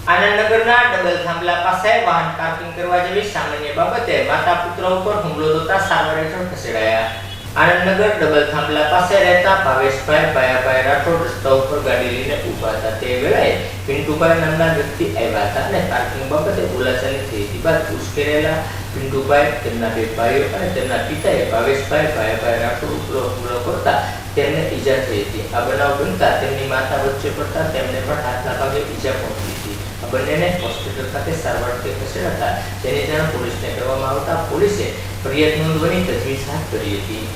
આનંદનગરના double થાંભલા પાસે વાહન પાર્કિંગ કરવા જેવી સામાન્ય બાબતે માતા પુત્ર ઉપર હુમલો થતા સારવાર હેઠળ ખસેડાયા। આનંદનગર ડબલ થાંભલા પાસે રહેતા ભાવેશભાઈ ભાયાભાઈ રાઠોડ રસ્તા ઉપર ગાડી લઈને ઊભા હતા। તે વેળાએ પિન્ટુભાઈ નામના વ્યક્તિ આવ્યા હતા અને પાર્કિંગ બાબતે બોલાચાલી થઈ હતી બાદ ઉશ્કેરેલા પિન્ટુભાઈ, તેમના બે ભાઈઓ અને તેમના પિતાએ ભાવેશભાઈ ભાયાભાઈ રાઠોડ ઉપર હુમલો કરતા તેમને ઈજા થઈ હતી। આ બનાવ બનતા તેમની માતા વચ્ચે પડતા તેમને પણ હાથના ભાગે ઈજા પહોંચી હતી। આ બંનેને હોસ્પિટલ ખાતે સારવાર માટે ખસેડાતા તેની જાણ પોલીસને કરવામાં આવતા પોલીસે ફરિયાદ નોંધવાની તજવીજ હાથ ધરી હતી।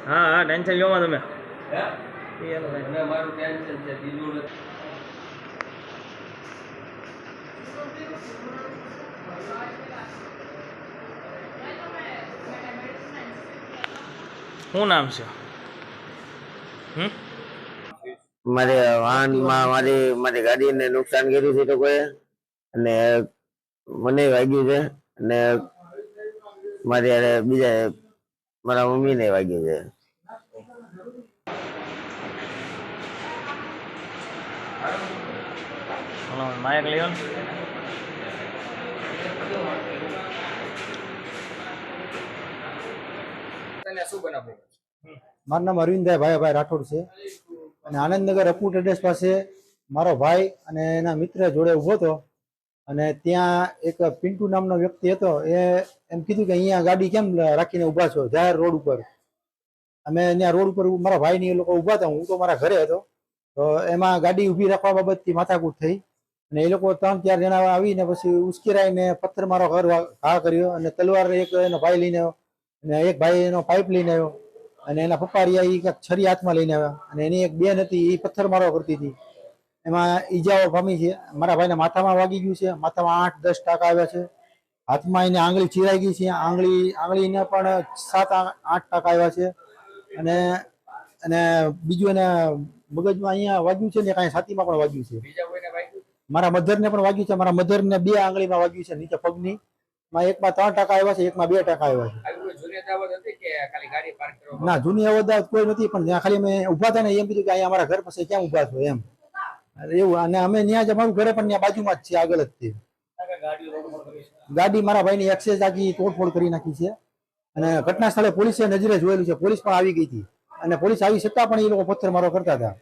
हाँ हाँ टेंशन लो मत तुम्हें શું નામ છે? મારે વાહનમાં મારી ગાડીને નુકસાન કર્યું છે તો કોઈ, અને મને વાગ્યું છે, અને બીજા મારા મમ્મીને વાગ્યું છે। માયક લેવન મારું નામ અરવિંદભાઈ ભાયાભાઈ રાઠોડ છે અને આનંદનગર અપૂટ એડ્રેસ પાસે મારો ભાઈ અને એના મિત્ર જોડે ઊભો હતો અને ત્યાં એક પિન્ટુ નામનો વ્યક્તિ હતો। એ એમ કીધું કે અહીંયા ગાડી કેમ રાખીને ઊભા છો જાહેર રોડ ઉપર। અમે ત્યાં રોડ ઉપર મારા ભાઈ ને એ લોકો ઊભા હતા, હું તો મારા ઘરે હતો। તો એમાં ગાડી ઊભી રાખવા બાબતથી માથાકૂટ થઈ અને એ લોકો 3-4 જણા આવીને પછી ઉશ્કેરાઈને પથ્થર મારો ઘા કર્યો અને તલવાર એક એનો ભાઈ લઈને આવ્યો અને એક ભાઈ એનો પાઇપ લઈને આવ્યો અને એના પપ્પા રહ્યા એ કંઈક છરી હાથમાં લઈને આવ્યા અને એની એક બેન હતી એ પથ્થર મારો કરતી હતી। એમાં ઈજાઓ પામી છે। મારા ભાઈને માથામાં વાગી ગયું છે, માથામાં 8-10 ટાંકા આવ્યા છે, હાથમાં એને આંગળી ચીરાઈ ગઈ છે, આંગળીને પણ 7-8 ટાંકા આવ્યા છે અને બીજું એને મગજમાં અહીંયા વાગ્યું છે ને કાંઈ છાતીમાં પણ વાગ્યું છે। મારા મધરને પણ વાગ્યું છે, મારા મધરને 2 આંગળીમાં વાગ્યું છે, નીચે પગની માં એકમાં 3 ટાંકા આવ્યા છે, એકમાં 2 ટાંકા આવ્યા છે। ના, જૂની અવદાવત કોઈ નથી, પણ ત્યાં ખાલી અમે ઉભા હતા ને એમ કીધું કે અહીંયા અમારા ઘર પાસે ક્યાં ઉભા છો એમ એવું। અને અમે ત્યાં જ અમારું ઘરે પણ ત્યાં બાજુમાં જ છે, આગળ જ છે। ગાડી મારા ભાઈની એક્સેસ આખી તોડફોડ કરી નાખી છે અને ઘટના સ્થળે પોલીસે નજરે જોયેલું છે, પોલીસ પણ આવી ગઈ હતી અને પોલીસ આવી છતાં પણ એ લોકો પથ્થર મારો કરતા હતા।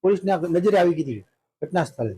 પોલીસને નજરે આવી ગઈ હતી ઘટના સ્થળે।